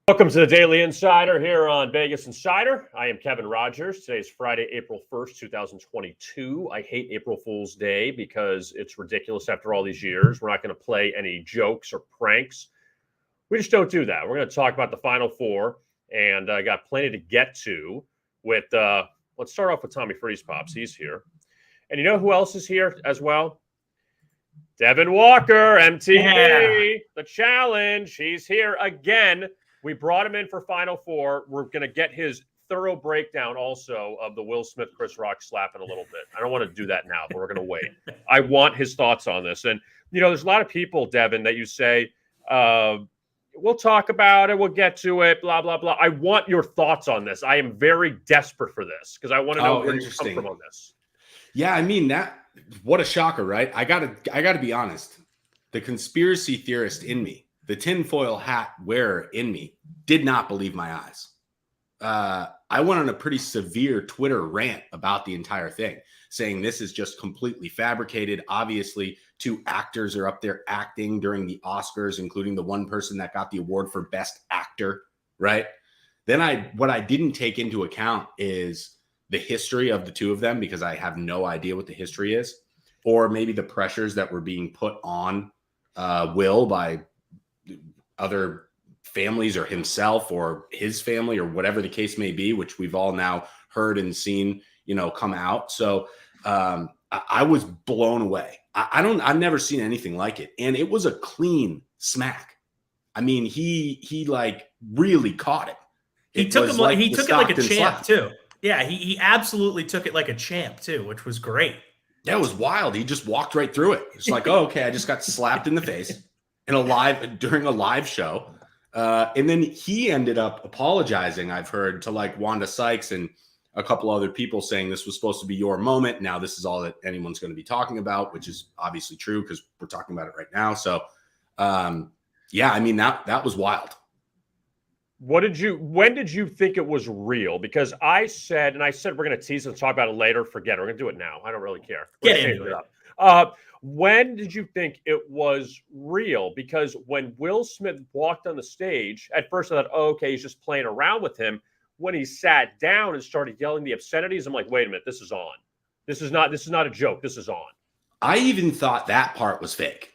Welcome to the Daily Insider here on Vegas Insider. I am Kevin Rogers. Today is Friday, April 1st, 2022. I hate April Fool's Day because it's ridiculous after all these years. We're not going to play any jokes or pranks. We just don't do that. We're going to talk about the Final Four, and I got plenty to get to with, let's start off with Tommy Freeze Pops. He's here. And you know who else is here as well? Devin Walker, MTV, The Challenge. He's here again. We brought him in for Final Four. We're going to get his thorough breakdown also of the Will Smith, Chris Rock slap in a little bit. I don't want to do that now, but we're going to wait. I want his thoughts on this. And, you know, there's a lot of people, Devin, that you say, we'll talk about it. We'll get to it, blah, blah, blah. I want your thoughts on this. I am very desperate for this because I want to know where you come from on this. Yeah, I mean, what a shocker, right? I gotta be honest. The conspiracy theorist in me, the tinfoil hat wearer in me, did not believe my eyes. I went on a pretty severe Twitter rant about the entire thing, saying this is just completely fabricated. Obviously, two actors are up there acting during the Oscars, including the one person that got the award for Best Actor, right? Then what I didn't take into account is the history of the two of them, because I have no idea what the history is, or maybe the pressures that were being put on Will by other families or himself or his family or whatever the case may be, which we've all now heard and seen, come out. So I was blown away. I've never seen anything like it. And it was a clean smack. I mean, he like really caught it. He took it like a champ too. Yeah, he absolutely took it like a champ too, which was great. That was wild. He just walked right through it. It's like, oh, okay, I just got slapped in the face during a live show. And then he ended up apologizing, I've heard, to like Wanda Sykes and a couple other people, saying this was supposed to be your moment. Now this is all that anyone's going to be talking about, which is obviously true because we're talking about it right now. So, yeah, I mean, that was wild. When did you think it was real? Because I said we're going to tease and talk about it later. Forget it. We're going to do it now. I don't really care. Get into it. When did you think it was real? Because when Will Smith walked on the stage, at first I thought, oh, okay, he's just playing around with him. When he sat down and started yelling the obscenities, I'm like, wait a minute, this is on. This is not a joke. This is on. I even thought that part was fake.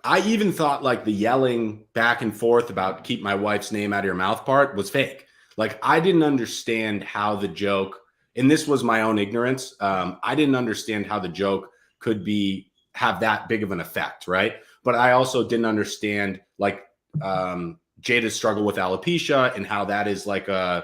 I even thought like the yelling back and forth about keep my wife's name out of your mouth part was fake. Like I didn't understand how the joke, and this was my own ignorance. I didn't understand how the joke could have that big of an effect, right? But I also didn't understand like Jada's struggle with alopecia and how that is like a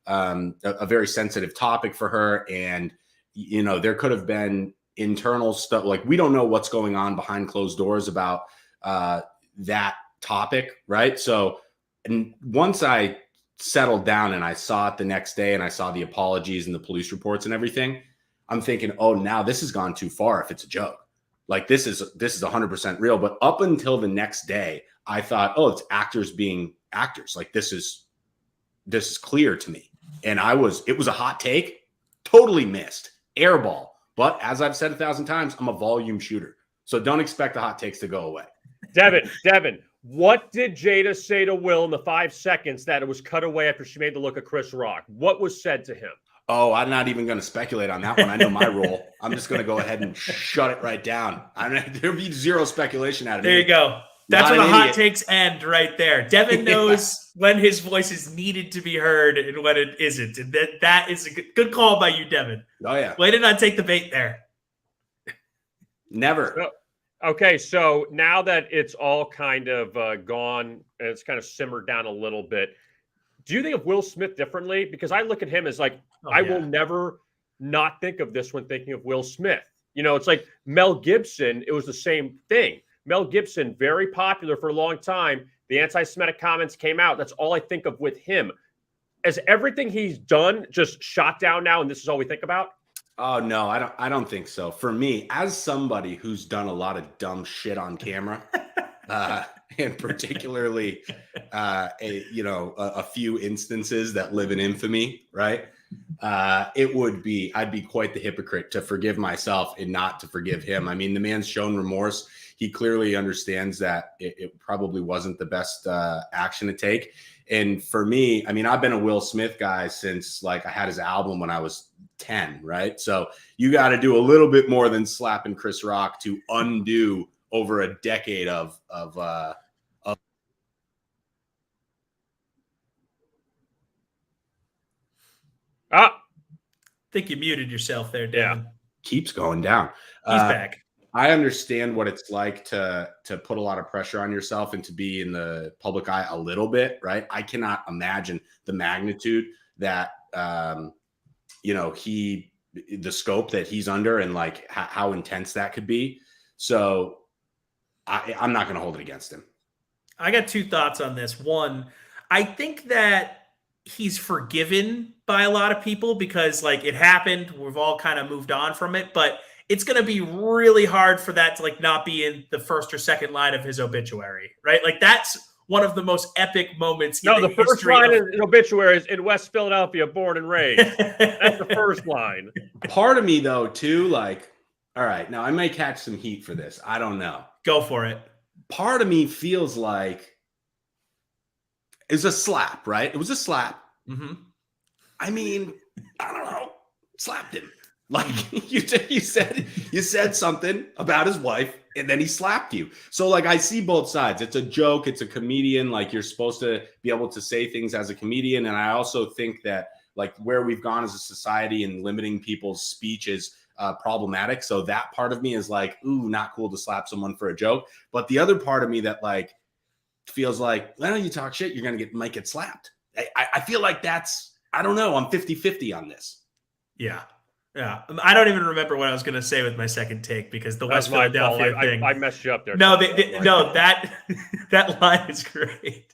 very sensitive topic for her. And, there could have been internal stuff. Like we don't know what's going on behind closed doors about that topic, right? So, and once I settled down and I saw it the next day and I saw the apologies and the police reports and everything, I'm thinking, oh, now this has gone too far if it's a joke. Like this is 100% real. But up until the next day, I thought, oh, it's actors being actors. Like this is clear to me. And it was a hot take, totally missed, airball. But as I've said 1,000 times, I'm a volume shooter. So don't expect the hot takes to go away. Devin, what did Jada say to Will in the 5 seconds that it was cut away after she made the look at Chris Rock? What was said to him? Oh, I'm not even going to speculate on that one. I know my role. I'm just going to go ahead and shut it right down. There'll be zero speculation out of me. There you go. That's when the hot takes end right there. Devin knows when his voice is needed to be heard and when it isn't. And that is a good call by you, Devin. Oh, yeah. Way to not take the bait there. Never. Okay, so now that it's all kind of gone and it's kind of simmered down a little bit, do you think of Will Smith differently? Because I look at him as like, I will never not think of this when thinking of Will Smith. It's like Mel Gibson. It was the same thing. Mel Gibson, very popular for a long time. The anti-Semitic comments came out. That's all I think of with him. Is everything he's done just shot down now and this is all we think about? Oh, no, I don't think so. For me, as somebody who's done a lot of dumb shit on camera, and particularly, a few instances that live in infamy, right? I'd be quite the hypocrite to forgive myself and not to forgive him. I mean, the man's shown remorse. He clearly understands that it probably wasn't the best action to take. And for me, I mean, I've been a Will Smith guy since like I had his album when I was 10, right? So you got to do a little bit more than slapping Chris Rock to undo over a decade of I think you muted yourself there, Devin. Yeah. Keeps going down. He's back. I understand what it's like to put a lot of pressure on yourself and to be in the public eye a little bit, right? I cannot imagine the magnitude that, the scope that he's under and like how intense that could be. So I'm not going to hold it against him. I got two thoughts on this. One, I think that he's forgiven by a lot of people because like it happened. We've all kind of moved on from it, but it's going to be really hard for that to like not be in the first or second line of his obituary, right? Like that's one of the most epic moments. No, the first line in obituary is in West Philadelphia, born and raised. That's the first line. Part of me though, too, like, all right, now I may catch some heat for this. I don't know. Go for it. Part of me feels like it's a slap, right? It was a slap. Mm-hmm. I mean, I don't know. Slapped him. Like you said something about his wife and then he slapped you. So like I see both sides. It's a joke. It's a comedian. Like you're supposed to be able to say things as a comedian. And I also think that like where we've gone as a society and limiting people's speech is problematic. So that part of me is like, ooh, not cool to slap someone for a joke. But the other part of me that like feels like, well, you talk shit, you're going to might get slapped. I feel like I don't know. I'm 50-50 on this. Yeah. Yeah, I don't even remember what I was going to say with my second take because the West Philadelphia thing. I messed you up there. No, that line is great.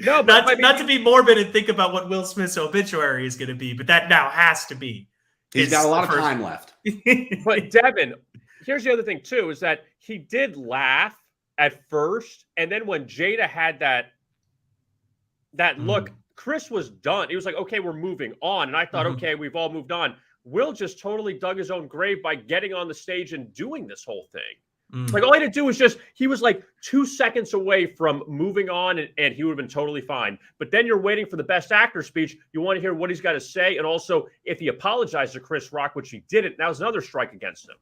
No, but not to be morbid and think about what Will Smith's obituary is going to be, but that now has to be. He's got a lot of time left. But Devin, here's the other thing too: is that he did laugh at first, and then when Jada had that look, Chris was done. He was like, "Okay, we're moving on," and I thought, "Okay, we've all moved on." Will just totally dug his own grave by getting on the stage and doing this whole thing. Like all he had to do was he was like 2 seconds away from moving on and he would have been totally fine. But then you're waiting for the best actor speech. You want to hear what he's got to say. And also if he apologized to Chris Rock, which he didn't, that was another strike against him.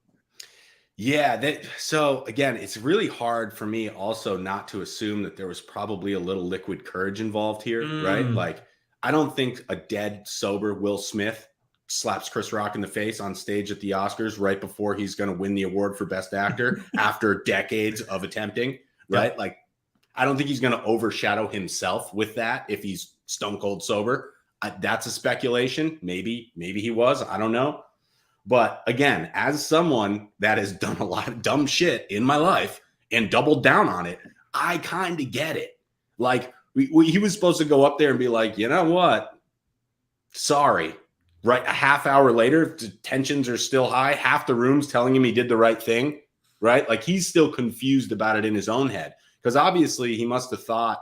Yeah. So again, it's really hard for me also not to assume that there was probably a little liquid courage involved here, right? Like I don't think a dead sober Will Smith slaps Chris Rock in the face on stage at the Oscars right before he's going to win the award for Best Actor after decades of attempting, right? Like, I don't think he's going to overshadow himself with that if he's stone cold sober. That's a speculation. Maybe he was. I don't know. But again, as someone that has done a lot of dumb shit in my life and doubled down on it, I kind of get it. Like, he was supposed to go up there and be like, you know what? Sorry. Right, a half hour later, the tensions are still high. Half the room's telling him he did the right thing, right? Like he's still confused about it in his own head because obviously he must have thought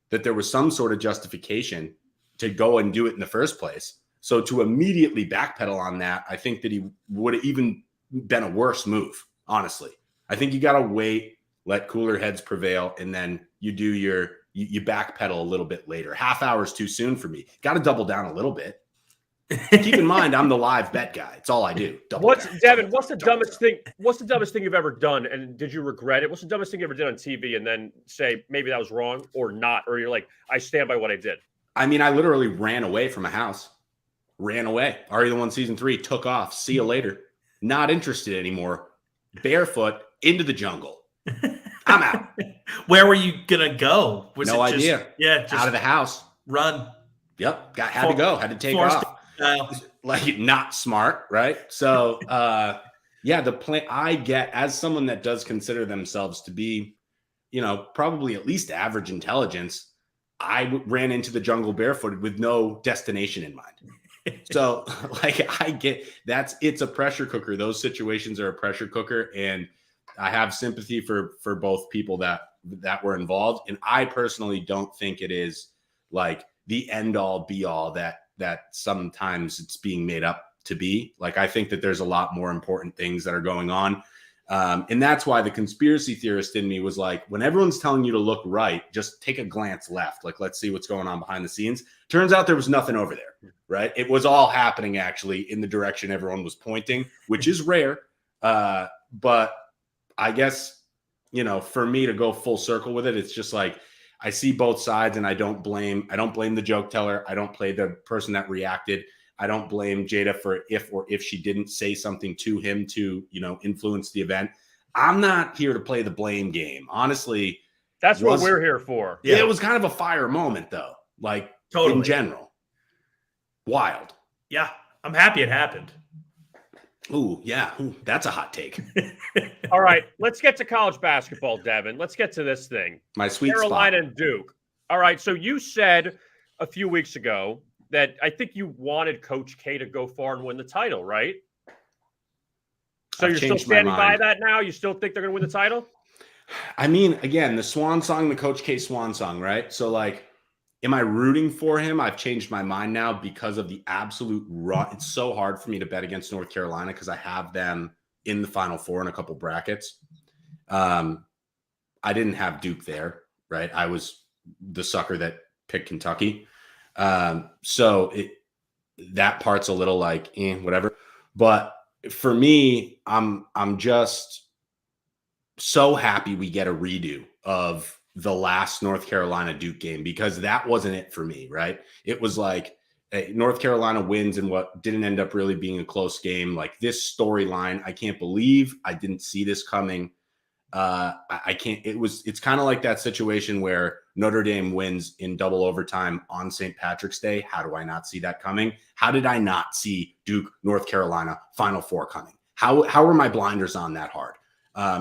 that there was some sort of justification to go and do it in the first place. So to immediately backpedal on that, I think that he would have even been a worse move, honestly. I think you got to wait, let cooler heads prevail, and then you do you backpedal a little bit later. Half hour is too soon for me. Got to double down a little bit. Keep in mind, I'm the live bet guy. It's all I do. What's the dumbest thing? What's the dumbest thing you've ever done? And did you regret it? What's the dumbest thing you ever did on TV and then say maybe that was wrong or not? Or you're like, I stand by what I did. I mean, I literally ran away from a house. Ran away. Ari the One season 3 took off. See you later. Not interested anymore. Barefoot into the jungle. I'm out. Where were you gonna go? No idea. Just out of the house. Run. Yep. Had to go. Had to take off. Like not smart, right? So the plan I get as someone that does consider themselves to be, probably at least average intelligence, I ran into the jungle barefooted with no destination in mind. So like I get it's a pressure cooker. Those situations are a pressure cooker. And I have sympathy for both people that were involved. And I personally don't think it is like the end all be all that that sometimes it's being made up to be. Like, I think that there's a lot more important things that are going on. And that's why the conspiracy theorist in me was like, when everyone's telling you to look right, just take a glance left. Like, let's see what's going on behind the scenes. Turns out there was nothing over there, right? It was all happening actually in the direction everyone was pointing, which is rare. But I guess, for me to go full circle with it, it's just like, I see both sides, and I don't blame the joke teller. I don't blame the person that reacted. I don't blame Jada for if she didn't say something to him to, influence the event. I'm not here to play the blame game. Honestly, that's what we're here for. Yeah, it was kind of a fire moment though. Like, totally. In general. Wild. Yeah. I'm happy it happened. Ooh, yeah. Ooh, that's a hot take. All right. Let's get to college basketball, Devin. Let's get to this thing. My sweet Carolina spot. and Duke. All right. So you said a few weeks ago that I think you wanted Coach K to go far and win the title, right? So you're still standing by that now? You still think they're going to win the title? I mean, again, the swan song, the Coach K swan song, right? So, like, am I rooting for him? I've changed my mind now because of the absolute run. It's so hard for me to bet against North Carolina because I have them in the Final Four in a couple brackets. I didn't have Duke there, right? I was the sucker that picked Kentucky. So that part's a little like, whatever. But for me, I'm just so happy we get a redo of the last North Carolina Duke game, because that wasn't it for me, right? It was like North Carolina wins in what didn't end up really being a close game. Like, this storyline, I can't believe I didn't see this coming. I can't. It's kind of like that situation where Notre Dame wins in double overtime on St. Patrick's Day. How do I not see that coming? How did I not see Duke, North Carolina Final Four coming? How were my blinders on that hard?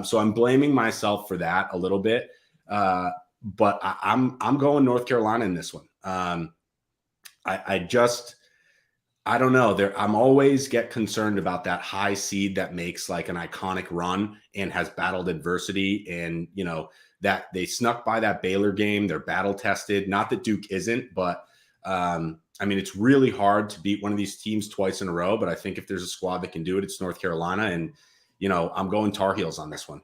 So I'm blaming myself for that a little bit. But I'm going North Carolina in this one. I don't know. I'm always get concerned about that high seed that makes like an iconic run and has battled adversity, and that they snuck by that Baylor game. They're battle tested. Not that Duke isn't, but I mean, it's really hard to beat one of these teams twice in a row. But I think if there's a squad that can do it, it's North Carolina, and I'm going Tar Heels on this one.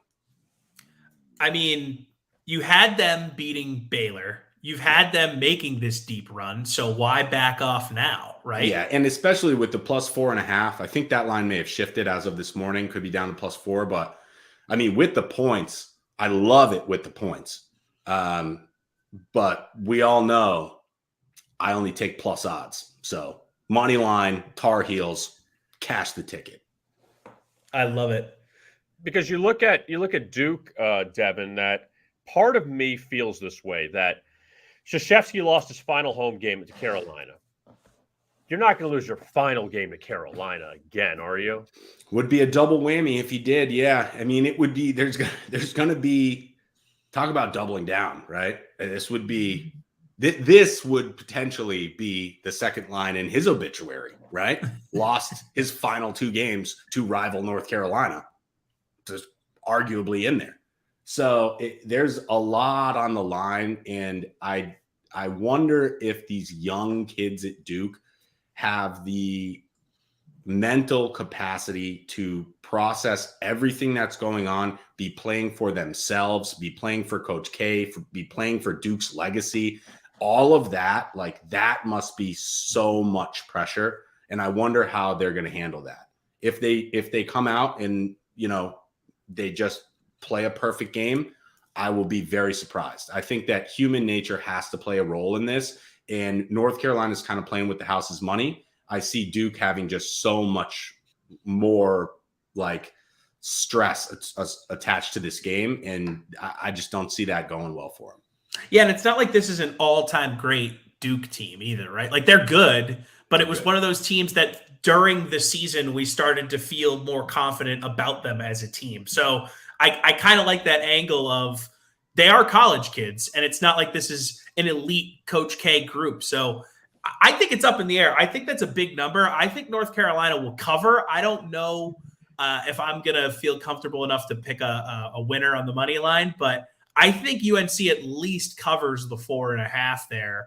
I mean, you had them beating Baylor. You've had them making this deep run, so why back off now, right? Yeah, and especially with the +4.5, I think that line may have shifted as of this morning, could be down to +4, but I mean, with the points, I love it with the points. But we all know I only take plus odds. So money line, Tar Heels, cash the ticket. I love it. Because you look at Duke, Devin, that part of me feels this way, that Krzyzewski lost his final home game to Carolina. You're not going to lose your final game to Carolina again, are you? Would be a double whammy if he did. Yeah. I mean, it would be, there's going to be, talk about doubling down, right? This would potentially be the second line in his obituary, right? Lost his final two games to rival North Carolina. Just arguably in there. So there's a lot on the line, and I wonder if these young kids at Duke have the mental capacity to process everything that's going on, be playing for themselves, be playing for Coach K, be playing for Duke's legacy. All of that, like, that must be so much pressure, and I wonder how they're going to handle that. If they come out and they just play a perfect game, I will be very surprised. I think that human nature has to play a role in this, and North Carolina is kind of playing with the house's money. I see Duke having just so much more like stress attached to this game, and I just don't see that going well for them. Yeah, and it's not like this is an all-time great Duke team either, right? Like, they're good, but it was one of those teams that during the season we started to feel more confident about them as a team. So I kind of like that angle of they are college kids, and it's not like this is an elite Coach K group. So I think it's up in the air. I think that's a big number. I think North Carolina will cover. I don't know if I'm going to feel comfortable enough to pick a winner on the money line, but I think UNC at least covers the 4.5 there.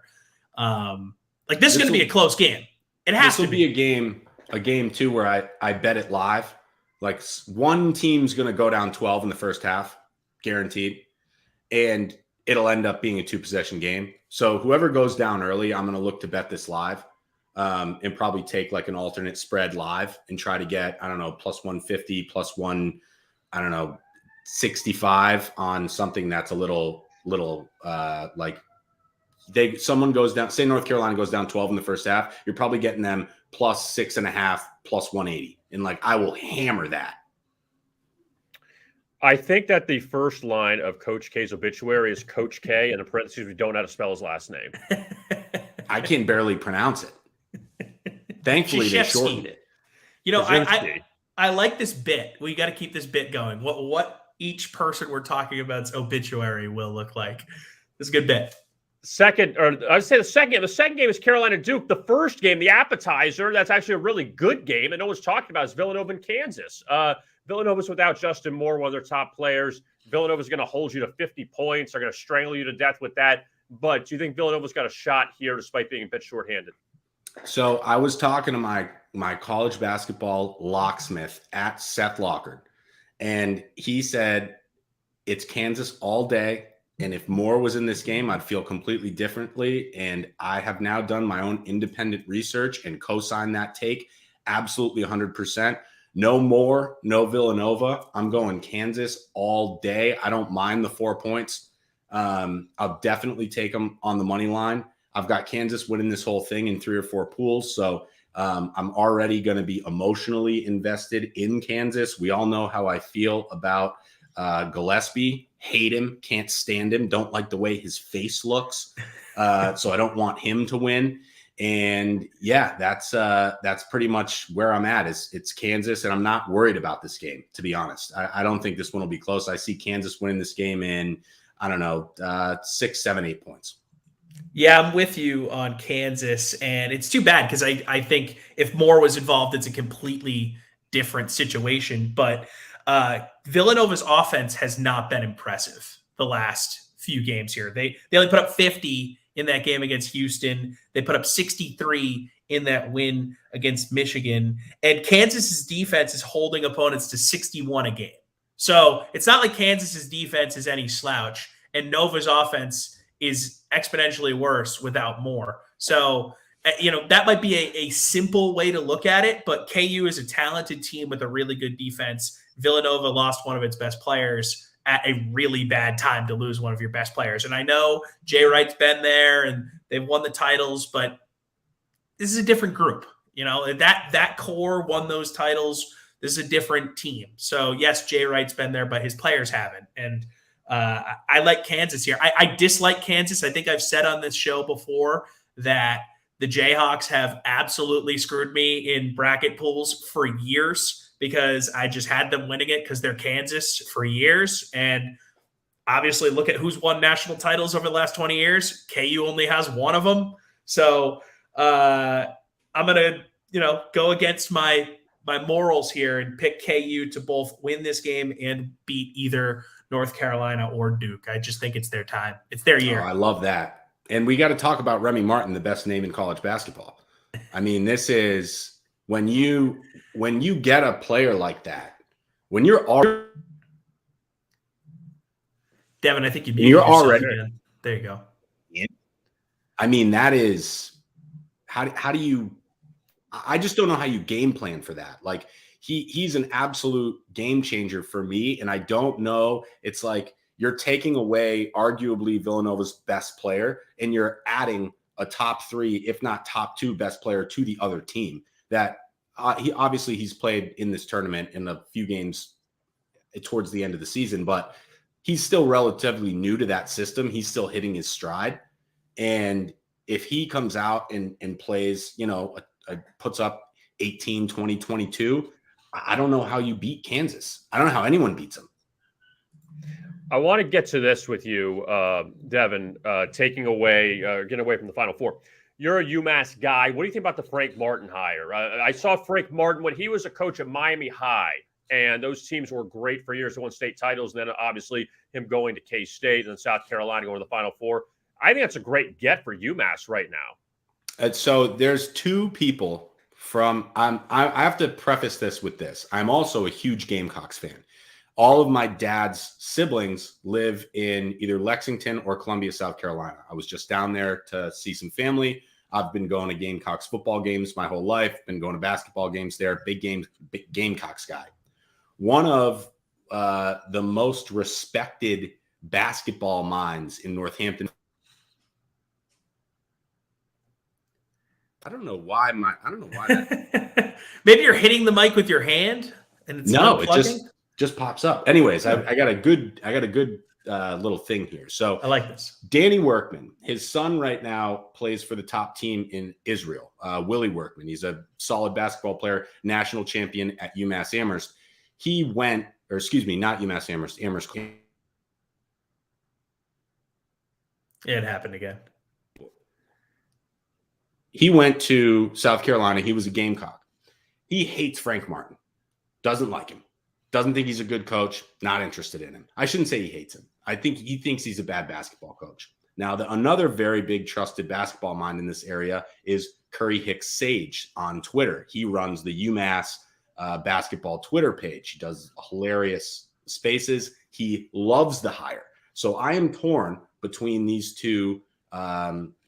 Like, this is going to be a close game. It has This will to be a game too where I bet it live. Like one team's going to go down 12 in the first half, guaranteed, and it'll end up being a 2-possession game. So whoever goes down early, I'm going to look to bet this live, and probably take like an alternate spread live and try to get, I don't know, plus 150, plus one, I don't know, 65 on something that's a little like someone goes down, say North Carolina goes down 12 in the first half, you're probably getting them plus 6.5, plus 180. And like, I will hammer that. I think that the first line of Coach K's obituary is Coach K, and in parentheses, we don't know how to spell his last name. I can barely pronounce it. Thankfully, they shortened it. You know, I like this bit. We got to keep this bit going. What each person we're talking about's obituary will look like. This is a good bit. Second, or I'd say the second game is Carolina Duke. The first game, the appetizer, that's actually a really good game, and no one's talking about is Villanova and Kansas. Villanova's without Justin Moore, one of their top players. Villanova's going to hold you to 50 points. They're going to strangle you to death with that. But do you think Villanova's got a shot here despite being a bit shorthanded? So I was talking to my college basketball locksmith at Seth Lockard, and he said it's Kansas all day. And if Moore was in this game, I'd feel completely differently. And I have now done my own independent research and co-signed that take. Absolutely 100%. No Moore, no Villanova. I'm going Kansas all day. I don't mind the 4 points. I'll definitely take them on the money line. I've got Kansas winning this whole thing in 3 or 4 pools. So I'm already going to be emotionally invested in Kansas. We all know how I feel about Gillespie. Hate him, can't stand him, don't like the way his face looks. So I don't want him to win. And yeah, that's pretty much where I'm at. It's Kansas, and I'm not worried about this game, to be honest. I don't think this one will be close. I see Kansas winning this game in, I don't know, 6, 7, 8 points. Yeah, I'm with you on Kansas, and it's too bad because I think if Moore was involved, it's a completely different situation. But Villanova's offense has not been impressive the last few games here. They only put up 50 in that game against Houston. They put up 63 in that win against Michigan. And Kansas's defense is holding opponents to 61 a game. So it's not like Kansas's defense is any slouch, and Nova's offense is exponentially worse without Moore. So, that might be a simple way to look at it, but KU is a talented team with a really good defense. Villanova lost one of its best players at a really bad time to lose one of your best players. And I know Jay Wright's been there and they've won the titles, but this is a different group. That core won those titles. This is a different team. So yes, Jay Wright's been there, but his players haven't. And I like Kansas here. I dislike Kansas. I think I've said on this show before that the Jayhawks have absolutely screwed me in bracket pools for years because I just had them winning it because they're Kansas for years. And obviously look at who's won national titles over the last 20 years. KU only has one of them. So I'm going to, go against my morals here and pick KU to both win this game and beat either North Carolina or Duke. I just think it's their time. It's their year. Oh, I love that. And we got to talk about Remy Martin, the best name in college basketball. I mean, this is when you get a player like that, when you're already Devin, I think you're already again. There you go. I mean, that is how do you? I just don't know how you game plan for that. Like he's an absolute game changer for me, and I don't know. It's like you're taking away arguably Villanova's best player, and you're adding a top 3, if not top 2 best player to the other team. That he's played in this tournament in a few games towards the end of the season, but he's still relatively new to that system. He's still hitting his stride. And if he comes out and plays, puts up 18, 20, 22, I don't know how you beat Kansas. I don't know how anyone beats them. I want to get to this with you, Devin, getting away from the Final Four. You're a UMass guy. What do you think about the Frank Martin hire? I saw Frank Martin when he was a coach at Miami High, and those teams were great for years. They won state titles, and then obviously him going to K-State and then South Carolina going to the Final Four. I think that's a great get for UMass right now. So there's two people from. I have to preface this with this. I'm also a huge Gamecocks fan. All of my dad's siblings live in either Lexington or Columbia, South Carolina. I was just down there to see some family. I've been going to Gamecocks football games my whole life. Been going to basketball games there. Big Gamecocks guy. One of the most respected basketball minds in Northampton. I don't know why that. Maybe you're hitting the mic with your hand and it's No, unplugging? it just pops up. Anyways, I got a good little thing here. So I like this. Danny Workman, his son right now plays for the top team in Israel. Willie Workman, he's a solid basketball player, national champion at UMass Amherst. He went, or excuse me, not UMass Amherst, Amherst. It happened again. He went to South Carolina. He was a Gamecock. He hates Frank Martin. Doesn't like him. Doesn't think he's a good coach. Not interested in him. I shouldn't say he hates him. I think he thinks he's a bad basketball coach. Now, another very big trusted basketball mind in this area is Curry Hicks Sage on Twitter. He runs the UMass basketball Twitter page. He does hilarious spaces. He loves the hire. So I am torn between these two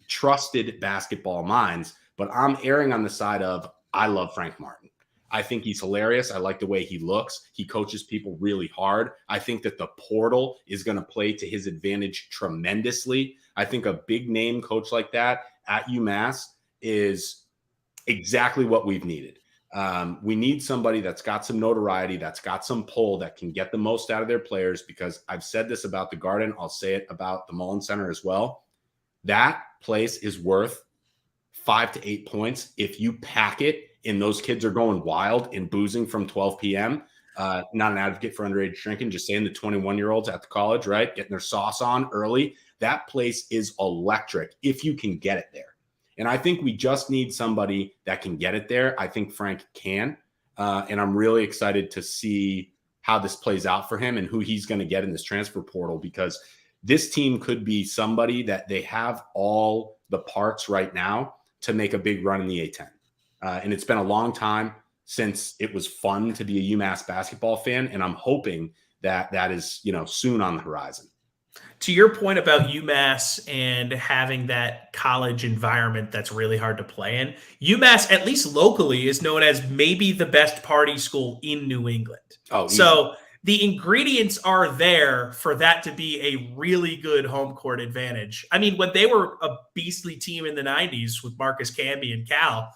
trusted basketball minds, but I'm erring on the side of I love Frank Martin. I think he's hilarious. I like the way he looks. He coaches people really hard. I think that the portal is going to play to his advantage tremendously. I think a big name coach like that at UMass is exactly what we've needed. We need somebody that's got some notoriety, that's got some pull, that can get the most out of their players, because I've said this about the Garden. I'll say it about the Mullen Center as well. That place is worth 5 to 8 points if you pack it and those kids are going wild and boozing from 12 p.m. Not an advocate for underage drinking, just saying the 21-year-olds at the college, right, getting their sauce on early. That place is electric if you can get it there. And I think we just need somebody that can get it there. I think Frank can. And I'm really excited to see how this plays out for him and who he's going to get in this transfer portal, because this team could be somebody that they have all the parts right now to make a big run in the A-10. And it's been a long time since it was fun to be a UMass basketball fan. And I'm hoping that that is, soon on the horizon. To your point about UMass and having that college environment that's really hard to play in, UMass, at least locally, is known as maybe the best party school in New England. Oh, so the ingredients are there for that to be a really good home court advantage. I mean, when they were a beastly team in the 90s with Marcus Camby and Cal,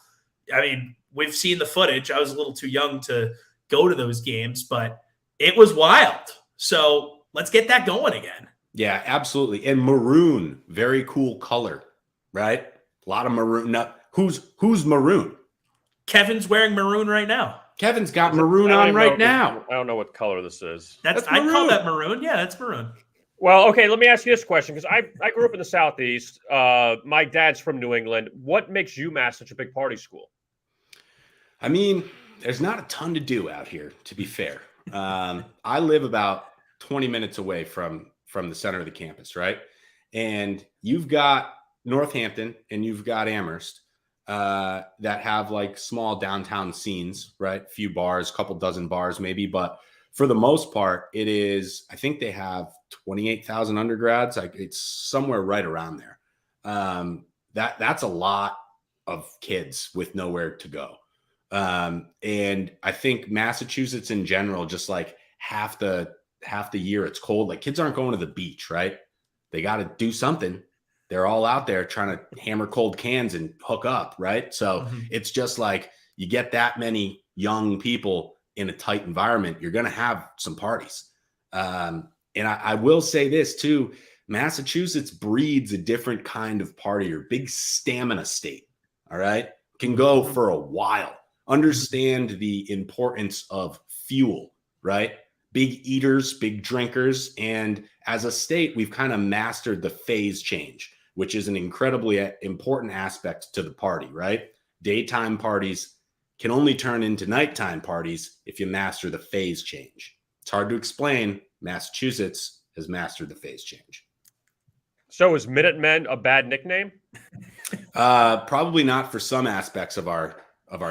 I mean, we've seen the footage. I was a little too young to go to those games, but it was wild. So let's get that going again. Yeah, absolutely. And maroon, very cool color, right? A lot of maroon. Now, who's maroon? Kevin's wearing maroon right now. Kevin's got maroon on right now. I don't know what color this is. I'd call that maroon. Yeah, that's maroon. Well, okay, let me ask you this question, because I grew up in the Southeast. My dad's from New England. What makes UMass such a big party school? I mean, there's not a ton to do out here, to be fair. I live about 20 minutes away from the center of the campus, right? And you've got Northampton and you've got Amherst that have like small downtown scenes, right? A few bars, couple dozen bars maybe, but for the most part, it is, I think they have 28,000 undergrads. It's somewhere right around there. That's a lot of kids with nowhere to go. And I think Massachusetts in general, just like half the year it's cold. Like, kids aren't going to the beach, right? They got to do something. They're all out there trying to hammer cold cans and hook up, right? So It's just like, you get that many young people in a tight environment, you're going to have some parties. And I will say this too, Massachusetts breeds a different kind of partier, big stamina state. All right. Can go for a while. Understand the importance of fuel, right? Big eaters, big drinkers. And as a state, we've kind of mastered the phase change, which is an incredibly important aspect to the party, right? Daytime parties can only turn into nighttime parties if you master the phase change. It's hard to explain. Massachusetts has mastered the phase change. So is Minutemen a bad nickname? Probably not for some aspects of our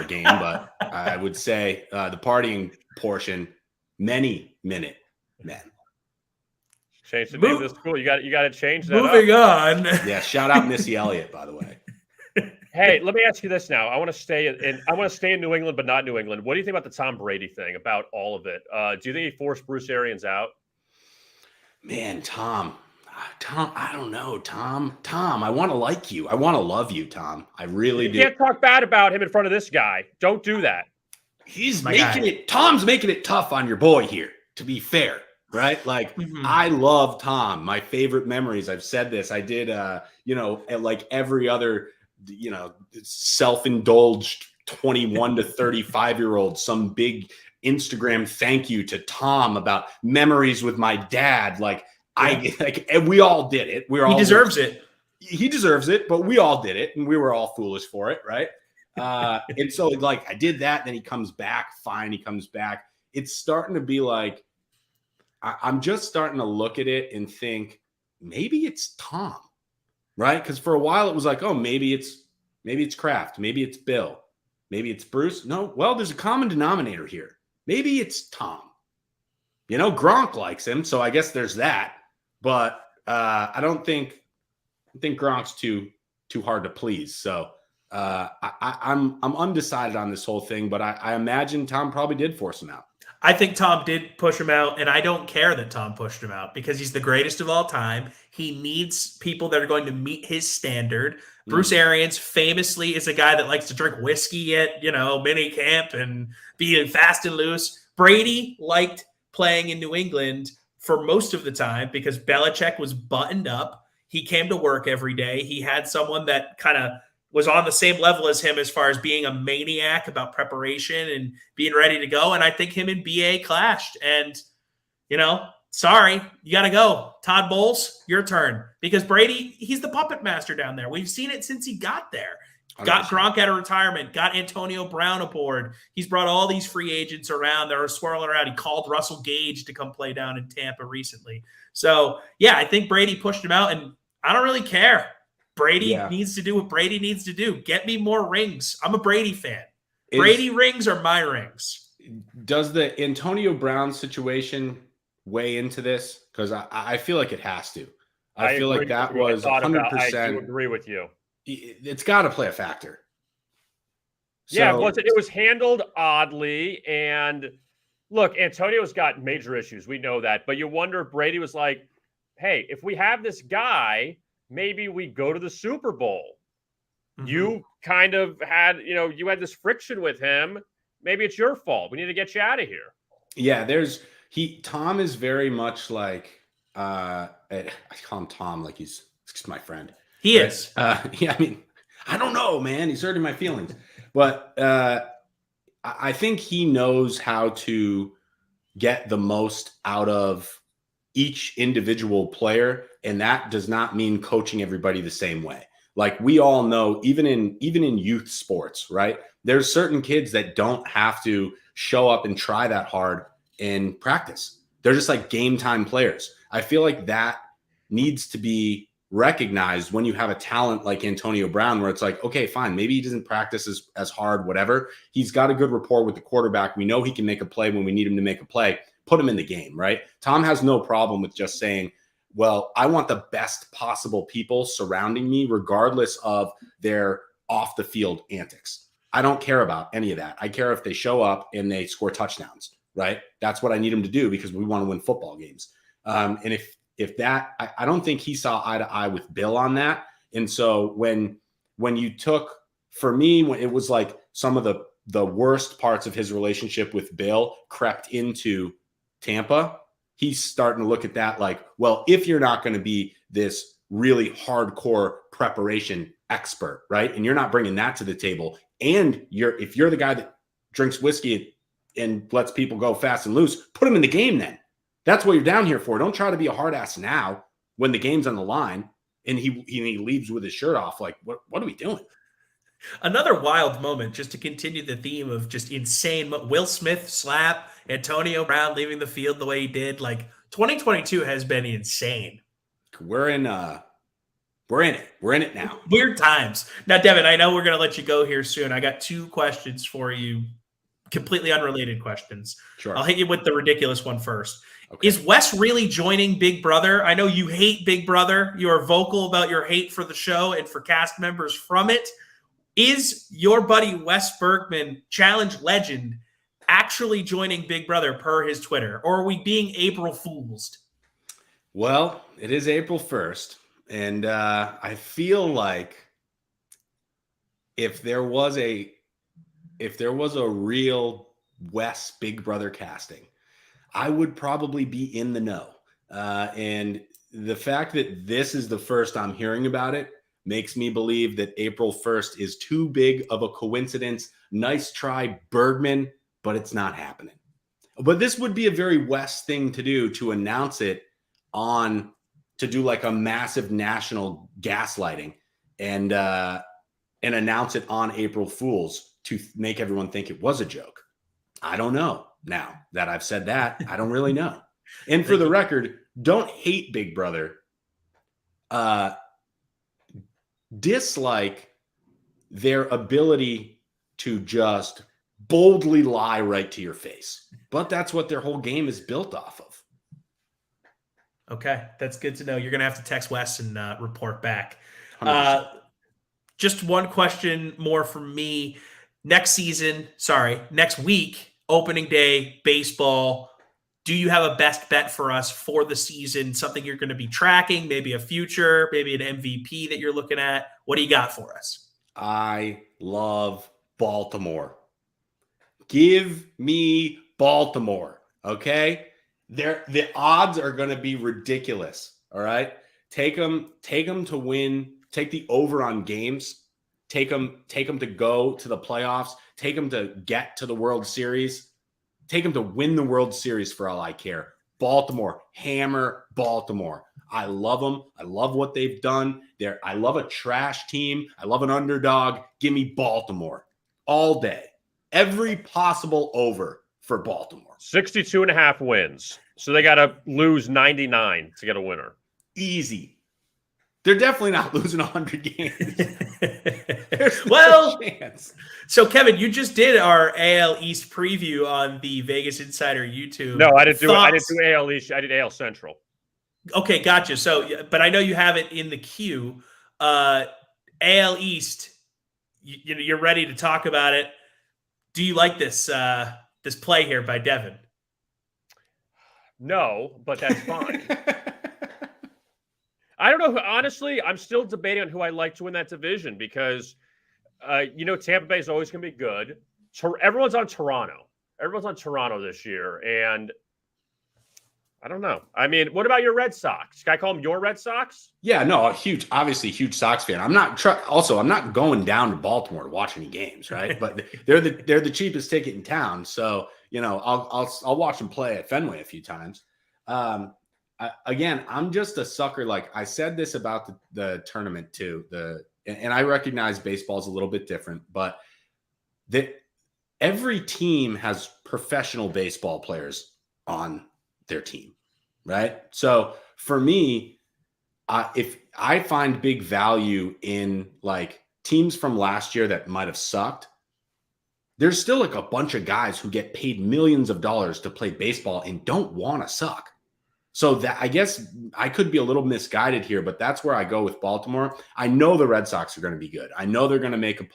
game, but I would say the partying portion, many minute men. Change the name of the school. You got to change that up. Moving on. Yeah, shout out Missy Elliott, by the way. Hey, let me ask you this now. I want to stay in New England, but not New England. What do you think about the Tom Brady thing? About all of it? Do you think he forced Bruce Arians out? Man, Tom, I don't know, Tom. I want to like you. I want to love you, Tom. I really do. You can't talk bad about him in front of this guy. Don't do that. Tom's making it tough on your boy here, to be fair, right? Like, I love Tom. My favorite memories, I've said this. I did, like every other, self-indulged 21 to 35-year-old, some big Instagram thank you to Tom about memories with my dad. Like, and we all did it. He deserves it. He deserves it, but we all did it, and we were all foolish for it, right? And so, like, I did that. Then he comes back. Fine, he comes back. It's starting to be like, I'm just starting to look at it and think maybe it's Tom, right? Because for a while it was like, oh, maybe it's Kraft, maybe it's Bill, maybe it's Bruce. No, well, there's a common denominator here. Maybe it's Tom. Gronk likes him, so I guess there's that. But I think Gronk's too hard to please. So I'm undecided on this whole thing, but I imagine Tom probably did force him out. I think Tom did push him out, and I don't care that Tom pushed him out because he's the greatest of all time. He needs people that are going to meet his standard. Bruce Arians famously is a guy that likes to drink whiskey at, mini camp and be fast and loose. Brady liked playing in New England for most of the time because Belichick was buttoned up. He came to work every day. He had someone that kind of was on the same level as him as far as being a maniac about preparation and being ready to go. And I think him and BA clashed. And, sorry, you got to go. Todd Bowles, your turn. Because Brady, he's the puppet master down there. We've seen it since he got there. 100%. Got Gronk out of retirement, got Antonio Brown aboard. He's brought all these free agents around that are swirling around. He called Russell Gage to come play down in Tampa recently. So, yeah, I think Brady pushed him out, and I don't really care. Brady needs to do what Brady needs to do. Get me more rings. I'm a Brady fan. Brady rings are my rings. Does the Antonio Brown situation weigh into this? Because I feel like it has to. I feel like that was 100%. I do agree with you. It's got to play a factor. Yeah, it was handled oddly. And look, Antonio's got major issues. We know that. But you wonder if Brady was like, hey, if we have this guy, maybe we go to the Super Bowl. You kind of had, you had this friction with him. Maybe it's your fault. We need to get you out of here. Yeah, Tom is very much like, I call him Tom like he's my friend. He is. I mean, I don't know, man. He's hurting my feelings. But I think he knows how to get the most out of each individual player. And that does not mean coaching everybody the same way. Like we all know, even in youth sports, right? There's certain kids that don't have to show up and try that hard in practice. They're just like game time players. I feel like that needs to be recognized when you have a talent like Antonio Brown, where it's like, okay, fine, maybe he doesn't practice as hard, whatever. He's got a good rapport with the quarterback. We know he can make a play when we need him to make a play. Put him in the game, right? Tom has no problem with just saying, well, I want the best possible people surrounding me, regardless of their off the field antics. I don't care about any of that. I care if they show up and they score touchdowns, right? That's what I need them to do because we want to win football games. And if that, I don't think he saw eye to eye with Bill on that. And so when you took, for me, when it was like some of the worst parts of his relationship with Bill crept into Tampa, he's starting to look at that like, well, if you're not going to be this really hardcore preparation expert, right? And you're not bringing that to the table, and if you're the guy that drinks whiskey and lets people go fast and loose, put him in the game then. That's what you're down here for. Don't try to be a hard ass now when the game's on the line and he leaves with his shirt off. Like, what are we doing? Another wild moment, just to continue the theme of just insane. Will Smith slap, Antonio Brown leaving the field the way he did. Like 2022 has been insane. We're in We're in it. We're in it now. Weird times. Now, Devin, I know we're going to let you go here soon. I got 2 questions for you, completely unrelated questions. Sure. I'll hit you with the ridiculous one first. Okay. Is Wes really joining Big Brother? I know you hate Big Brother. You are vocal about your hate for the show and for cast members from it. Is your buddy Wes Bergman, challenge legend, actually joining Big Brother per his Twitter? Or are we being April Fooled? Well, it is April 1st. And I feel like if there was a real Wes Big Brother casting, I would probably be in the know. And the fact that this is the first I'm hearing about it makes me believe that April 1st is too big of a coincidence. Nice try, Bergman, but it's not happening. But this would be a very Wes thing to do, to announce it to do like a massive national gaslighting and announce it on April Fools to make everyone think it was a joke. I don't know. Now that I've said that, I don't really know. And for the record, don't hate Big Brother. Dislike their ability to just boldly lie right to your face. But that's what their whole game is built off of. Okay, that's good to know. You're going to have to text Wes and report back. 100%. Just one question more from me. Next week, opening day, baseball. Do you have a best bet for us for the season? Something you're going to be tracking, maybe a future, maybe an MVP that you're looking at? What do you got for us? I love Baltimore. Give me Baltimore, okay? The odds are going to be ridiculous, all right? Take them to win. Take the over on games. Take them to go to the playoffs. Take them to get to the World Series. Take them to win the World Series for all I care. Baltimore, hammer Baltimore. I love them. I love what they've done. I love a trash team. I love an underdog. Give me Baltimore all day. Every possible over for Baltimore. 62.5 wins. So they got to lose 99 to get a winner. Easy. They're definitely not losing 100 games. Well, no chance. So Kevin, you just did our AL East preview on the Vegas Insider YouTube. No, I didn't do AL East. I did AL Central. Okay, gotcha. So, but I know you have it in the queue. AL East, you're ready to talk about it. Do you like this this play here by Devin? No, but that's fine. I don't know. Honestly, I'm still debating on who I like to win that division because, Tampa Bay is always going to be good. Everyone's on Toronto. Everyone's on Toronto this year. And I don't know. I mean, what about your Red Sox? Can I call them your Red Sox? Yeah, no, obviously huge Sox fan. I'm not going down to Baltimore to watch any games, right? But they're the cheapest ticket in town. So, I'll watch them play at Fenway a few times. Again, I'm just a sucker. Like I said this about the tournament too. And I recognize baseball's a little bit different, but every team has professional baseball players on their team, right? So for me, if I find big value in like teams from last year that might have sucked, there's still like a bunch of guys who get paid millions of dollars to play baseball and don't want to suck. So that I guess I could be a little misguided here, but that's where I go with Baltimore. I know the Red Sox are going to be good. I know they're going to make a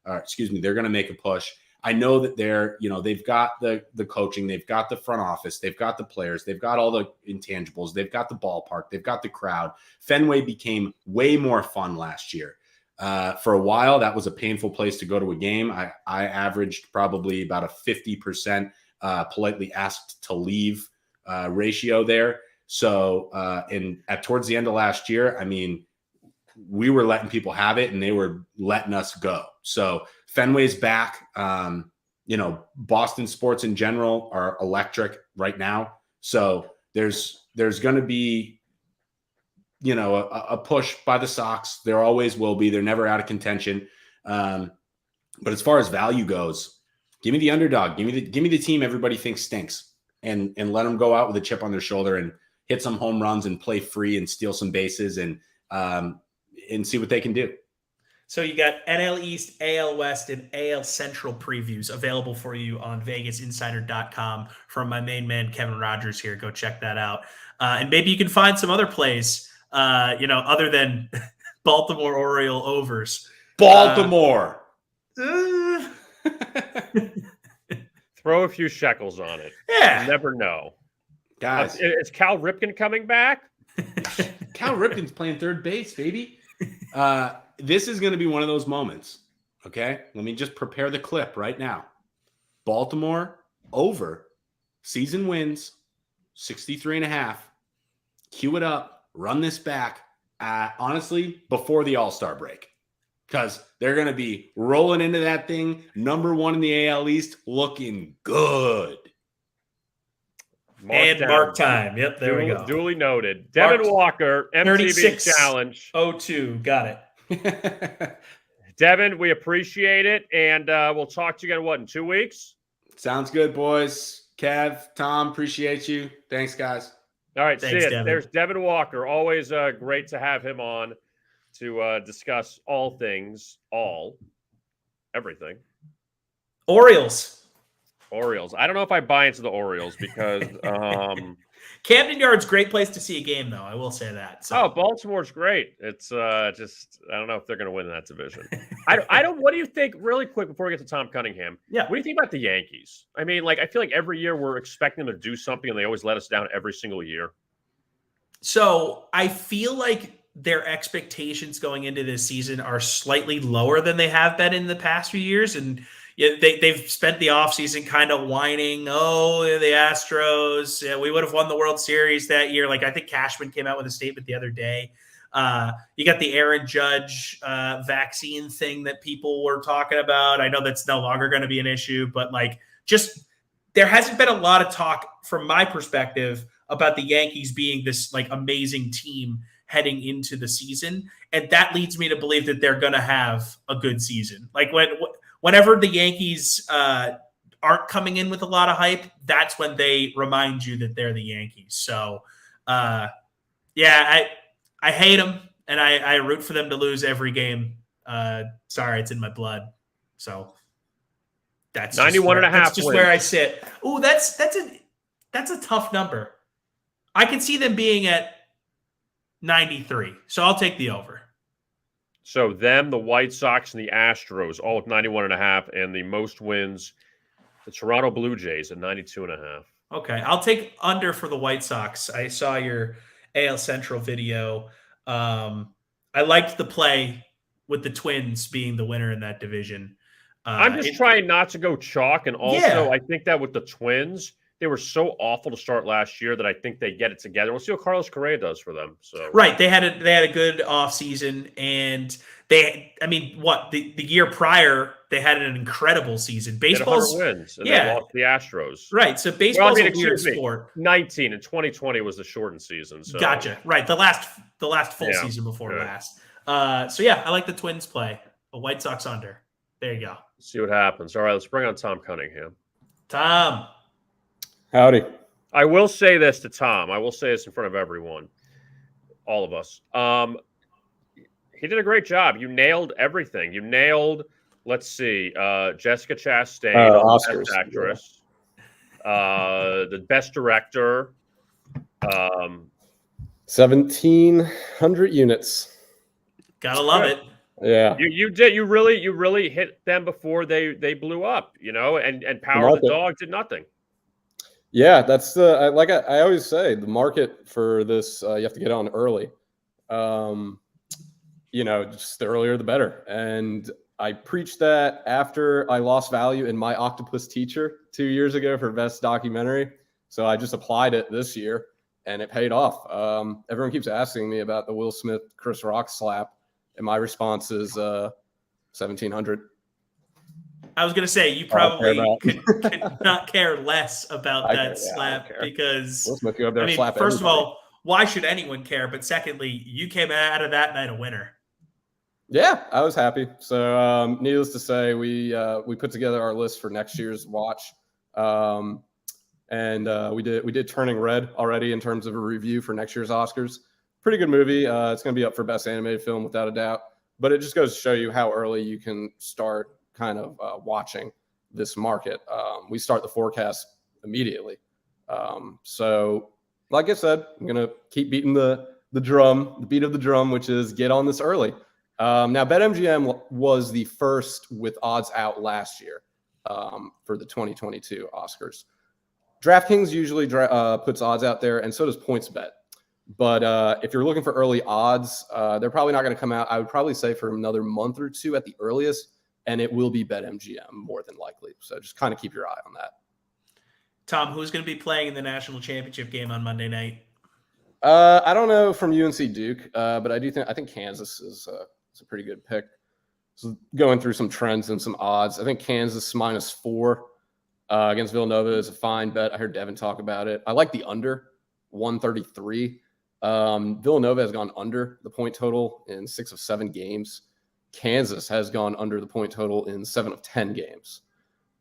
they're going to make a push. I know that they've got the coaching, they've got the front office, they've got the players, they've got all the intangibles, they've got the ballpark, they've got the crowd. Fenway became way more fun last year. For a while, that was a painful place to go to a game. I averaged probably about a 50% politely asked to leave ratio there. So, towards the end of last year, I mean, we were letting people have it and they were letting us go. So Fenway's back. Boston sports in general are electric right now. So there's going to be, a push by the Sox. There always will be. They're never out of contention. But as far as value goes, give me the underdog. Give me the team everybody thinks stinks. And let them go out with a chip on their shoulder and hit some home runs and play free and steal some bases and and see what they can do. So you got NL East, AL West, and AL Central previews available for you on VegasInsider.com from my main man, Kevin Rogers here. Go check that out. And maybe you can find some other plays, other than Baltimore Oriole overs. Baltimore. Throw a few shekels on it. Yeah. You never know. Guys. Is Cal Ripken coming back? Cal Ripken's playing third base, baby. This is going to be one of those moments. Okay. Let me just prepare the clip right now. Baltimore over, season wins, 63.5. Cue it up, run this back. Honestly, before the All-Star break. Because they're going to be rolling into that thing. Number 1 in the AL East, looking good. Mark time. Yep, there we go. Duly noted. Devin Walker, MTV Challenge. 36:02. Got it. Devin, we appreciate it. And we'll talk to you again, in 2 weeks? Sounds good, boys. Kev, Tom, appreciate you. Thanks, guys. All right, Thanks, see you. Devin. There's Devin Walker. Always great to have him on to discuss all things, everything. Orioles. I don't know if I buy into the Orioles because Camden Yard's great place to see a game, though. I will say that. So. Baltimore's great. It's just I don't know if they're going to win that division. I don't. What do you think? Really quick before we get to Tom Cunningham. Yeah. What do you think about the Yankees? I mean, I feel like every year we're expecting them to do something, and they always let us down every single year. So I feel like their expectations going into this season are slightly lower than they have been in the past few years. And they've spent the offseason kind of whining, the Astros, we would have won the World Series that year. I think Cashman came out with a statement the other day. You got the Aaron Judge vaccine thing that people were talking about. I know that's no longer going to be an issue, but there hasn't been a lot of talk from my perspective about the Yankees being this amazing team heading into the season. And that leads me to believe that they're going to have a good season. Whenever the Yankees aren't coming in with a lot of hype, that's when they remind you that they're the Yankees. So, I hate them, and I root for them to lose every game. Sorry, it's in my blood. So that's 91.5. That's just where I sit. Oh, that's a tough number. I can see them being at 93. So I'll take the over. So them, the White Sox, and the Astros, all with 91.5, and the most wins, the Toronto Blue Jays at 92.5. Okay, I'll take under for the White Sox. I saw your AL Central video. I liked the play with the Twins being the winner in that division. I'm just trying not to go chalk, and also I think that with the Twins, they were so awful to start last year that I think they get it together. We'll see what Carlos Correa does for them. So right, they had a good offseason, and the year prior they had an incredible season. Baseball's 100 wins, and they lost the Astros. Right, so baseball's a weird sport. 19 and 2020 was the shortened season. So gotcha. Right, the last full season before last. I like the Twins play. A White Sox under. There you go. See what happens. All right, let's bring on Tom Cunningham. Tom. Howdy. I will say this to Tom. I will say this in front of everyone, all of us. He did a great job. You nailed everything. You nailed, let's see, Jessica Chastain, Oscars, best actress, the best director. 1,700 units. Gotta love it. Yeah, you did. You really hit them before they blew up. And Power of the Dog did nothing. Yeah, that's I always say, the market for this, you have to get on early. Just the earlier the better. And I preached that after I lost value in My Octopus Teacher 2 years ago for best documentary. So I just applied it this year, and it paid off. Everyone keeps asking me about the Will Smith Chris Rock slap, and my response is 1,700. I was going to say, you probably could not care less about that slap because, Will Smith, go up there slap first of all, why should anyone care? But secondly, you came out of that night a winner. Yeah, I was happy. So needless to say, we put together our list for next year's watch. And we did Turning Red already in terms of a review for next year's Oscars. pretty good movie. It's going to be up for Best Animated Film without a doubt. But it just goes to show you how early you can start kind of watching this market. We start the forecast immediately. So, like I said, I'm going to keep beating the beat of the drum, which is get on this early. Now, BetMGM was the first with odds out last year for the 2022 Oscars. DraftKings usually puts odds out there, and so does PointsBet. But if you're looking for early odds, they're probably not going to come out. I would probably say for another month or two at the earliest, and it will be BetMGM more than likely. So just kind of keep your eye on that. Tom, who's going to be playing in the national championship game on Monday night? I don't know from UNC Duke, but I think Kansas is a pretty good pick. So going through some trends and some odds, I think Kansas -4 against Villanova is a fine bet. I heard Devin talk about it. I like the under 133. Villanova has gone under the point total in 6 of 7 games. Kansas has gone under the point total in 7 of 10 games.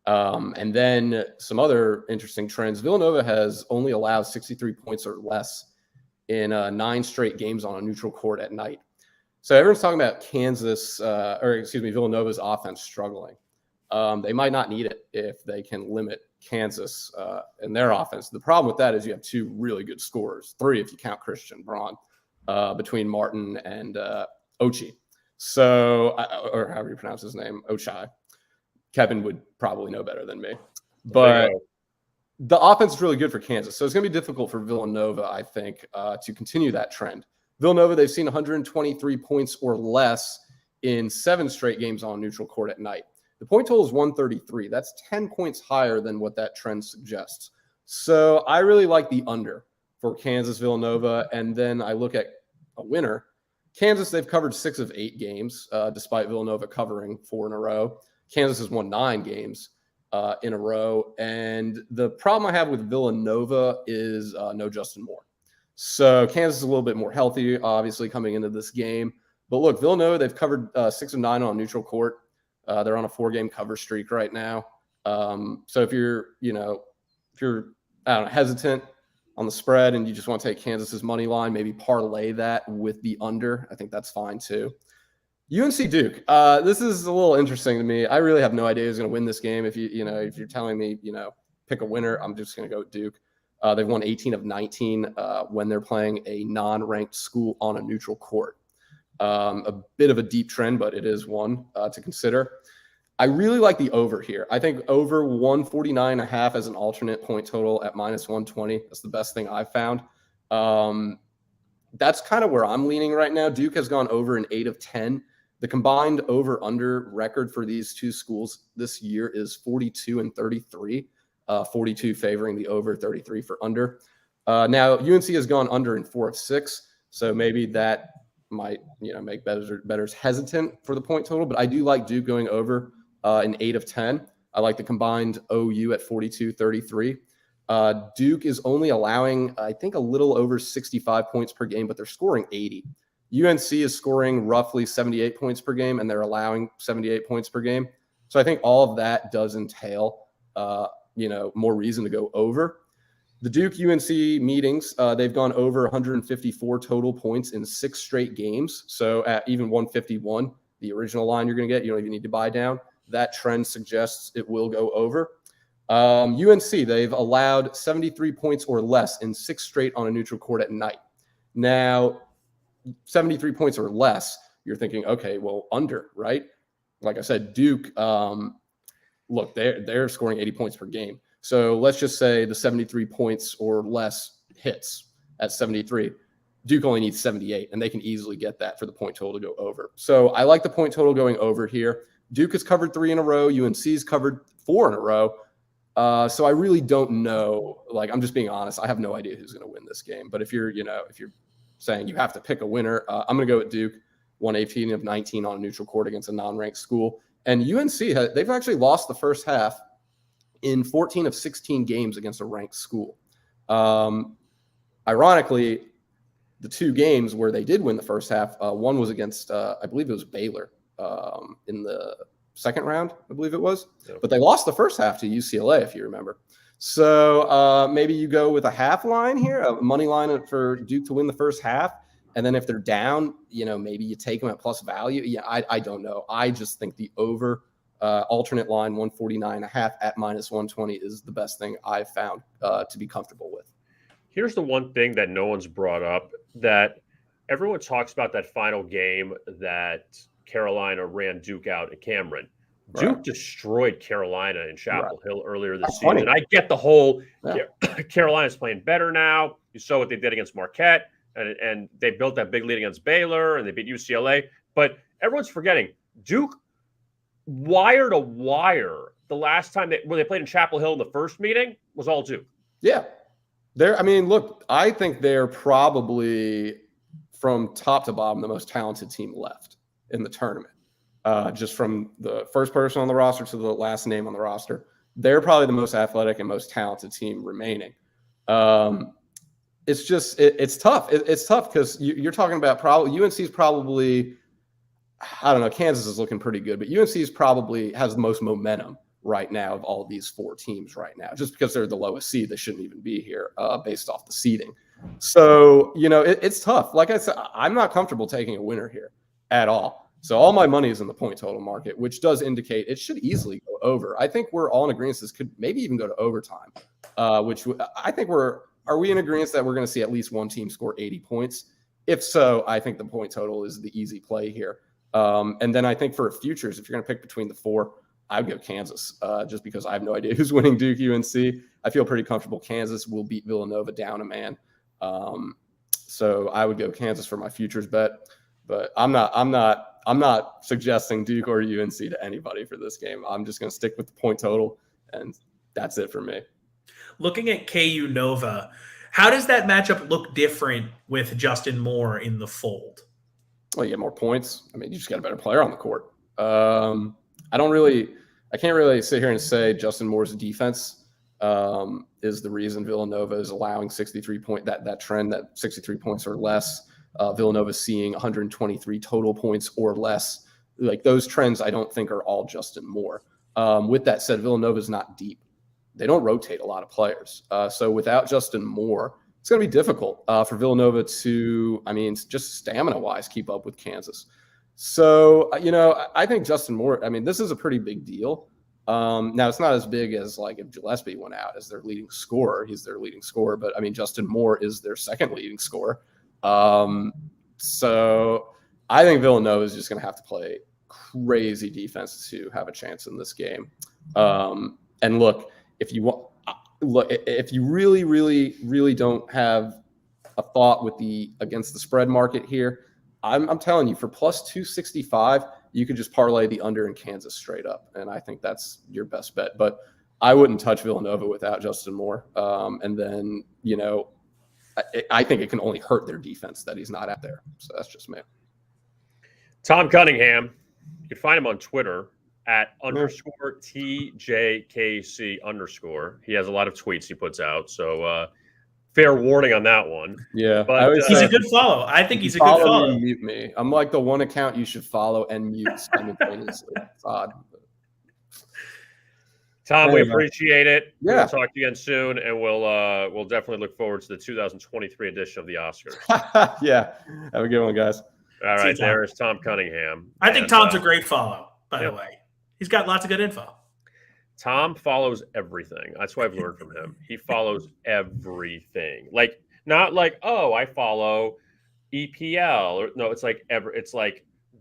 And then some other interesting trends. Villanova has only allowed 63 points or less in 9 straight games on a neutral court at night. So everyone's talking about Villanova's offense struggling. They might not need it if they can limit Kansas and their offense. The problem with that is you have 2 really good scorers, 3 if you count Christian Braun, between Martin and Ochi. So, or however you pronounce his name, Ochai. Kevin would probably know better than me. But the offense is really good for Kansas. So it's going to be difficult for Villanova, I think, to continue that trend. Villanova, they've seen 123 points or less in 7 straight games on neutral court at night. The point total is 133. That's 10 points higher than what that trend suggests. So I really like the under for Kansas Villanova. And then I look at a winner. Kansas, they've covered 6 of 8 games, despite Villanova covering 4 in a row. Kansas has won 9 games in a row. And the problem I have with Villanova is no Justin Moore. So Kansas is a little bit more healthy, obviously, coming into this game. But look, Villanova, they've covered 6 of 9 on neutral court. They're on a 4-game cover streak right now. So if you're hesitant on the spread and you just want to take Kansas's money line, maybe parlay that with the under. I think that's fine too. UNC Duke. This is a little interesting to me. I really have no idea who's going to win this game. If you're telling me, pick a winner, I'm just going to go with Duke. They've won 18 of 19 when they're playing a non-ranked school on a neutral court. A bit of a deep trend, but it is one to consider. I really like the over here. I think over 149.5 as an alternate point total at -120. That's the best thing I've found. That's kind of where I'm leaning right now. Duke has gone over in 8 of 10. The combined over-under record for these 2 schools this year is 42 and 33. 42 favoring the over, 33 for under. Now, UNC has gone under in 4 of 6, so maybe that might make bettors hesitant for the point total. But I do like Duke going over in 8 of 10. I like the combined OU at 42-33. Duke is only allowing, I think, a little over 65 points per game, but they're scoring 80. UNC is scoring roughly 78 points per game, and they're allowing 78 points per game. So I think all of that does entail, more reason to go over. The Duke-UNC meetings, they've gone over 154 total points in 6 straight games. So at even 151, the original line you're going to get, you don't even need to buy down. That trend suggests it will go over. UNC, they've allowed 73 points or less in 6 straight on a neutral court at night. Now, 73 points or less, you're thinking, okay, well, under, right? Like I said, Duke, look, they're scoring 80 points per game. So let's just say the 73 points or less hits at 73. Duke only needs 78, and they can easily get that for the point total to go over. So I like the point total going over here. Duke has covered 3 in a row. UNC's covered 4 in a row. So I really don't know. Like, I'm just being honest. I have no idea who's going to win this game. But if you're saying you have to pick a winner, I'm going to go with Duke. 118 of 19 on a neutral court against a non-ranked school. And UNC, they've actually lost the first half in 14 of 16 games against a ranked school. Ironically, the 2 games where they did win the first half, one was against, I believe it was Baylor in the second round, I believe it was. Yep. But they lost the first half to UCLA, if you remember. So maybe you go with a half line here, a money line for Duke to win the first half. And then if they're down, maybe you take them at plus value. Yeah, I don't know. I just think the over alternate line 149.5 at minus 120 is the best thing I've found to be comfortable with. Here's the one thing that no one's brought up, that everyone talks about, that final game that Carolina ran Duke out at Cameron. Duke destroyed Carolina in Chapel Hill earlier this season. And I get the whole Carolina's playing better now. You saw what they did against Marquette, and they built that big lead against Baylor, and they beat UCLA. But everyone's forgetting Duke, wire to wire, the last time when they played in Chapel Hill in the first meeting, was all Duke. Yeah. Look, I think they're probably, from top to bottom, the most talented team left in the tournament. Just from the first person on the roster to the last name on the roster, they're probably the most athletic and most talented team remaining. It's just it's tough. It's tough because you're talking about probably UNC's probably, I don't know, Kansas is looking pretty good, but UNC's probably has the most momentum right now of all of these four teams right now, just because they're the lowest seed. They shouldn't even be here based off the seeding. So, it's tough. Like I said, I'm not comfortable taking a winner here at all. So all my money is in the point total market, which does indicate it should easily go over. I think we're all in agreement this could maybe even go to overtime, which I think are we in agreement that we're going to see at least one team score 80 points? If so, I think the point total is the easy play here. And then I think for futures, if you're going to pick between the four, I would go Kansas, just because I have no idea who's winning Duke UNC. I feel pretty comfortable Kansas will beat Villanova down a man. So I would go Kansas for my futures bet, but I'm not suggesting Duke or UNC to anybody for this game. I'm just going to stick with the point total, and that's it for me. Looking at KU Nova, how does that matchup look different with Justin Moore in the fold? Well, you get more points. I mean, you just got a better player on the court. I can't really sit here and say Justin Moore's defense is the reason Villanova is allowing 63 point, that trend, that 63 points or less. Villanova seeing 123 total points or less. Like, those trends, I don't think are all Justin Moore. With that said, Villanova is not deep. They don't rotate a lot of players. So without Justin Moore, it's going to be difficult for Villanova to, just stamina-wise, keep up with Kansas. So, I think Justin Moore, this is a pretty big deal. Now, it's not as big as, like, if Gillespie went out as their leading scorer. He's their leading scorer. But, Justin Moore is their second leading scorer. So I think Villanova is just going to have to play crazy defense to have a chance in this game. And look, if you really, really, really don't have a thought with against the spread market here, I'm telling you, for plus 265, you could just parlay the under in Kansas straight up. And I think that's your best bet. But I wouldn't touch Villanova without Justin Moore. And then, I think it can only hurt their defense that he's not out there. So that's just me. Tom Cunningham, you can find him on Twitter at _TJKC_. He has a lot of tweets he puts out. So fair warning on that one. Yeah. But he's a good follow. I think he's a good follow. And mute me. I'm like the one account you should follow and mute simultaneously. It's odd. Tom, we appreciate it. Yeah. We'll talk to you again soon, and we'll definitely look forward to the 2023 edition of the Oscars. Yeah. Have a good one, guys. All right, there is Tom Cunningham. I think Tom's a great follow, by the way. He's got lots of good info. Tom follows everything. That's what I've learned from him. He follows everything. Like, not like, oh, I follow EPL. Or, no, it's like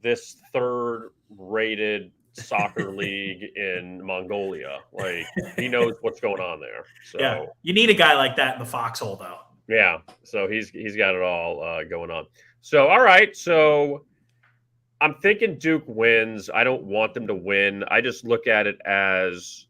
this third-rated soccer league in Mongolia. Like, he knows what's going on there. So yeah, you need a guy like that in the foxhole, though. Yeah, so he's got it all going on. So all right, so I'm thinking Duke wins. I don't want them to win. I just look at it as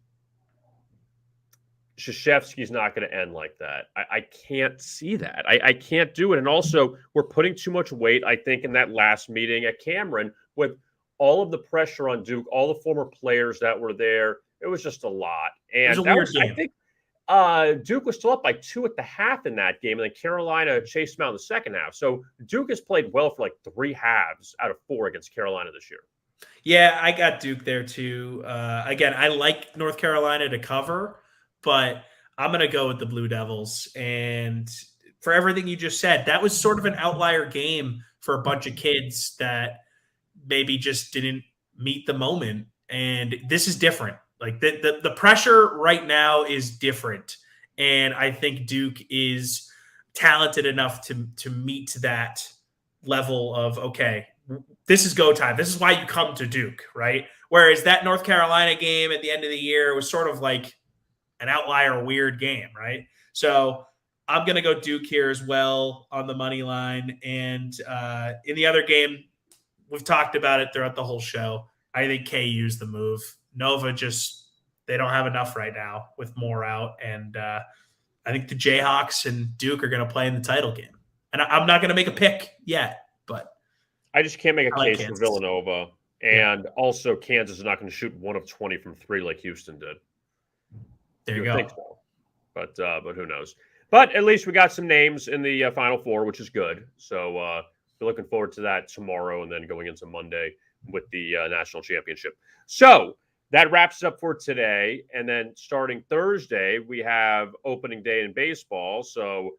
Krzyzewski's not going to end like that. I can't see that. I can't do it. And also, we're putting too much weight, I think, in that last meeting at Cameron with all of the pressure on Duke, all the former players that were there. It was just a lot. And that was, I think Duke was still up by 2 at the half in that game, and then Carolina chased them out in the second half. So Duke has played well for like 3 halves out of 4 against Carolina this year. Yeah, I got Duke there too. Again, I like North Carolina to cover, but I'm going to go with the Blue Devils. And for everything you just said. That was sort of an outlier game for a bunch of kids that maybe just didn't meet the moment. And this is different. Like the pressure right now is different. And I think Duke is talented enough to meet that level of, okay, this is go time. This is why you come to Duke, right? Whereas that North Carolina game at the end of the year was sort of like an outlier, weird game, right? So I'm going to go Duke here as well on the money line. And in the other game, we've talked about it throughout the whole show. I think KU's the move. Nova just, they don't have enough right now with Moore out. And I think the Jayhawks and Duke are going to play in the title game. And I'm not going to make a pick yet, but I just can't make a like case for Kansas. Villanova. And also Kansas is not going to shoot 1 of 20 from 3 like Houston did. There you would go. think so. But who knows? But at least we got some names in the Final Four, which is good. So we're looking forward to that tomorrow and then going into Monday with the national championship. So that wraps up for today. And then starting Thursday, we have opening day in baseball. So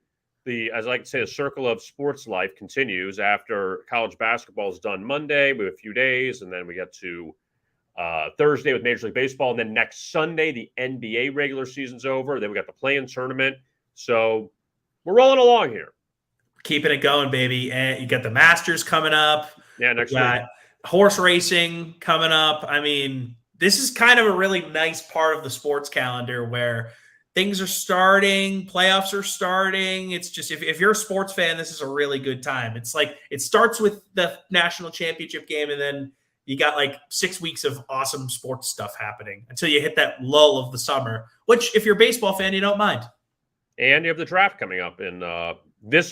as I like to say, the circle of sports life continues after college basketball is done Monday. We have a few days, and then we get to Thursday with Major League Baseball. And then next Sunday, the NBA regular season's over. Then we got the play-in tournament. So we're rolling along here. Keeping it going, baby. And you got the Masters coming up. Yeah, next You got week. horse racing coming up. I mean, this is kind of a really nice part of the sports calendar where things are starting, playoffs are starting. It's just, if you're a sports fan, this is a really good time. It's like, it starts with the national championship game, and then you got like 6 weeks of awesome sports stuff happening until you hit that lull of the summer, which if you're a baseball fan, you don't mind. And you have the draft coming up in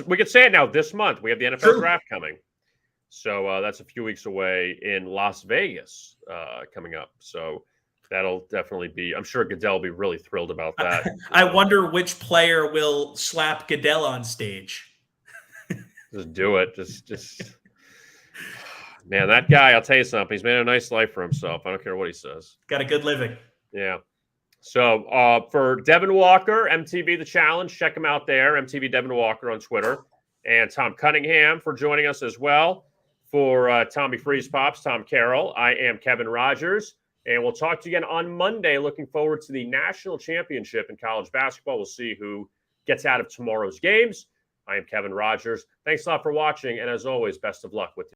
we could say it now, this month. We have the NFL True. draft coming. So that's a few weeks away in Las Vegas coming up. So that'll definitely be, I'm sure Goodell will be really thrilled about that. I wonder which player will slap Goodell on stage. Just do it. Just man, that guy, I'll tell you something. He's made a nice life for himself. I don't care what he says. Got a good living. Yeah. So for Devin Walker, MTV The Challenge, check him out there, MTV Devin Walker on Twitter. And Tom Cunningham for joining us as well. For Tommy Freeze Pops, Tom Carroll, I am Kevin Rogers. And we'll talk to you again on Monday. Looking forward to the national championship in college basketball. We'll see who gets out of tomorrow's games. I am Kevin Rogers. Thanks a lot for watching. And as always, best of luck with